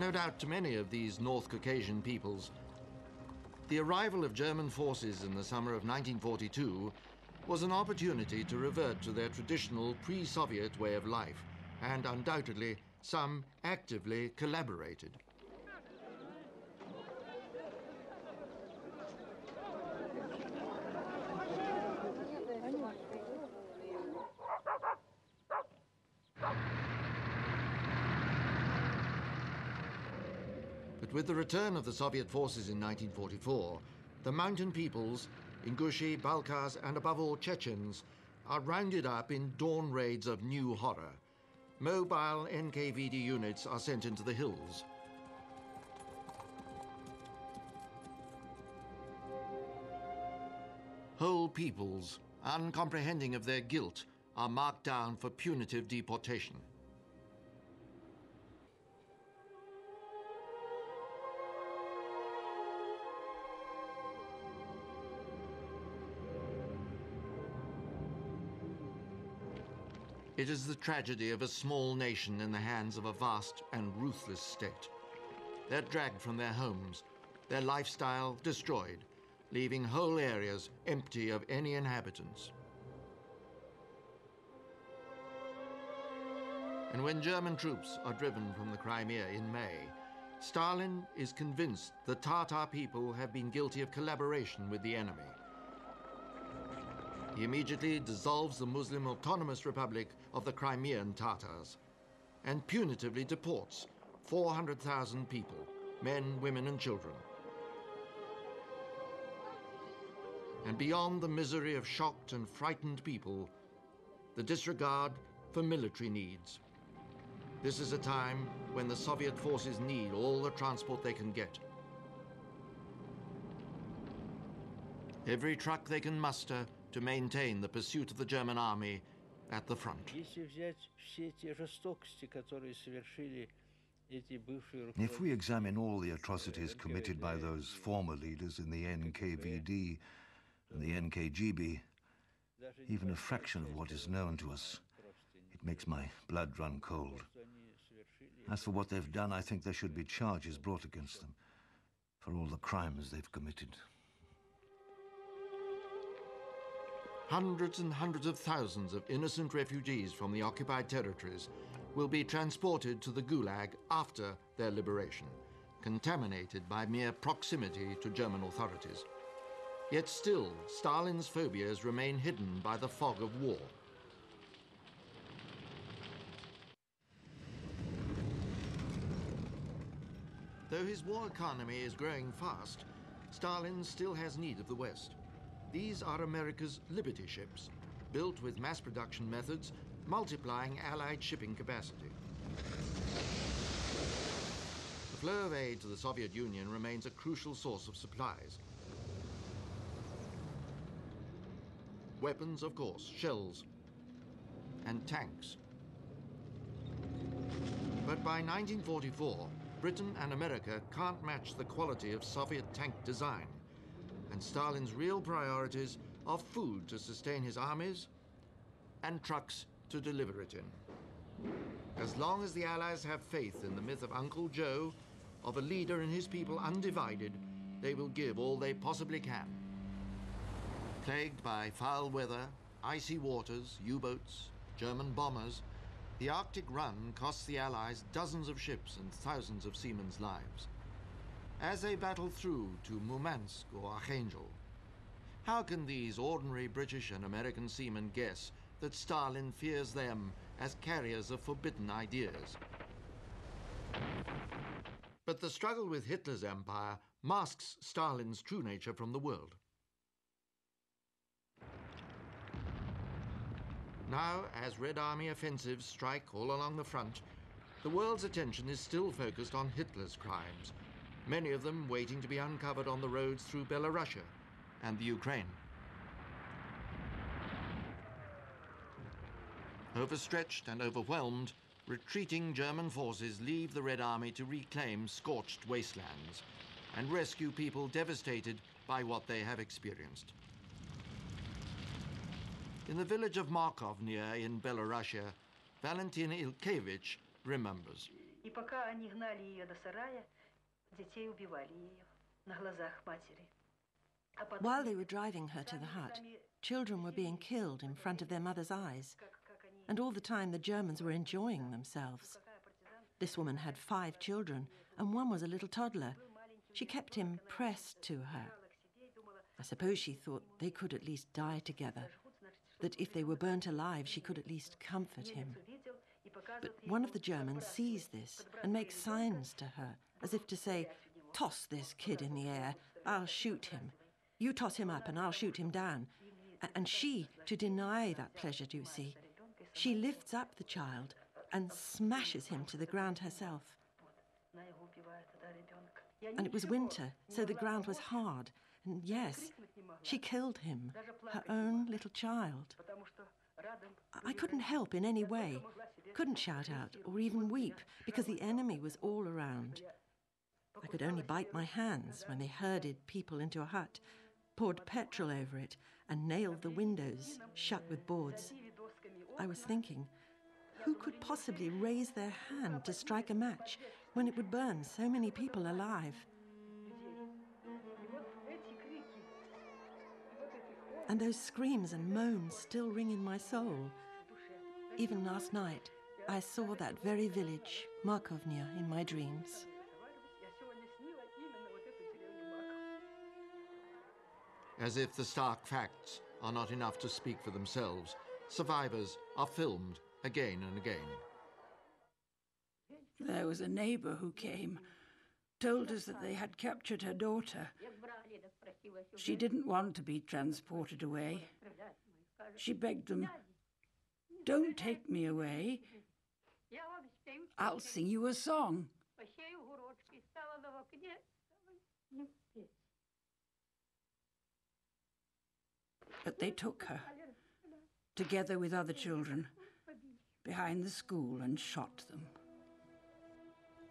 No doubt to many of these North Caucasian peoples, the arrival of German forces in the summer of 1942 was an opportunity to revert to their traditional pre-Soviet way of life, and undoubtedly some actively collaborated. But with the return of the Soviet forces in 1944, the mountain peoples, Ingushi, Balkars, and above all Chechens, are rounded up in dawn raids of new horror. Mobile NKVD units are sent into the hills. Whole peoples, uncomprehending of their guilt, are marked down for punitive deportation. It is the tragedy of a small nation in the hands of a vast and ruthless state. They're dragged from their homes, their lifestyle destroyed, leaving whole areas empty of any inhabitants. And when German troops are driven from the Crimea in May, Stalin is convinced the Tatar people have been guilty of collaboration with the enemy. He immediately dissolves the Muslim Autonomous Republic of the Crimean Tatars and punitively deports 400,000 people, men, women, and children. And beyond the misery of shocked and frightened people, the disregard for military needs. This is a time when the Soviet forces need all the transport they can get. Every truck they can muster to maintain the pursuit of the German army at the front. If we examine all the atrocities committed by those former leaders in the NKVD and the NKGB, even a fraction of what is known to us, it makes my blood run cold. As for what they've done, I think there should be charges brought against them for all the crimes they've committed. Hundreds and hundreds of thousands of innocent refugees from the occupied territories will be transported to the Gulag after their liberation, contaminated by mere proximity to German authorities. Yet still, Stalin's phobias remain hidden by the fog of war. Though his war economy is growing fast, Stalin still has need of the West. These are America's Liberty ships, built with mass production methods, multiplying Allied shipping capacity. The flow of aid to the Soviet Union remains a crucial source of supplies. Weapons, of course, shells, and tanks. But by 1944, Britain and America can't match the quality of Soviet tank design. And Stalin's real priorities are food to sustain his armies and trucks to deliver it in. As long as the Allies have faith in the myth of Uncle Joe, of a leader and his people undivided, they will give all they possibly can. Plagued by foul weather, icy waters, U-boats, German bombers, the Arctic run costs the Allies dozens of ships and thousands of seamen's lives. As they battle through to Murmansk or Archangel, how can these ordinary British and American seamen guess that Stalin fears them as carriers of forbidden ideas? But the struggle with Hitler's empire masks Stalin's true nature from the world. Now, as Red Army offensives strike all along the front, the world's attention is still focused on Hitler's crimes, many of them waiting to be uncovered on the roads through Belarusia and the Ukraine. Overstretched and overwhelmed, retreating German forces leave the Red Army to reclaim scorched wastelands and rescue people devastated by what they have experienced. In the village of Markov in Belarusia, Valentin Ilkevich remembers. И пока они гнали ее до сарая, детей убивали ее на глазах матери. While they were driving her to the hut, children were being killed in front of their mother's eyes. And all the time the Germans were enjoying themselves. This woman had 5 children, and one was a little toddler. She kept him pressed to her. I suppose she thought they could at least die together, that if they were burnt alive, she could at least comfort him. But one of the Germans sees this and makes signs to her, as if to say, "Toss this kid in the air, I'll shoot him. You toss him up and I'll shoot him down." And she, to deny that pleasure, do you see, she lifts up the child and smashes him to the ground herself. And it was winter, so the ground was hard. And yes, she killed him, her own little child. I couldn't help in any way, couldn't shout out or even weep, because the enemy was all around. I could only bite my hands when they herded people into a hut, poured petrol over it, and nailed the windows shut with boards. I was thinking, who could possibly raise their hand to strike a match when it would burn so many people alive? And those screams and moans still ring in my soul. Even last night, I saw that very village, Markovnia, in my dreams. As if the stark facts are not enough to speak for themselves, survivors are filmed again and again. There was a neighbour who came, told us that they had captured her daughter. She didn't want to be transported away. She begged them, "Don't take me away. I'll sing you a song." But they took her, together with other children, behind the school and shot them.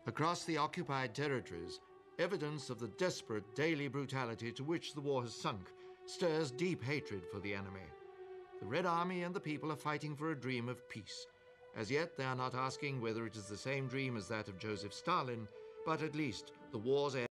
Across the occupied territories, evidence of the desperate daily brutality to which the war has sunk stirs deep hatred for the enemy. The Red Army and the people are fighting for a dream of peace. As yet, they are not asking whether it is the same dream as that of Joseph Stalin, but at least the war's end.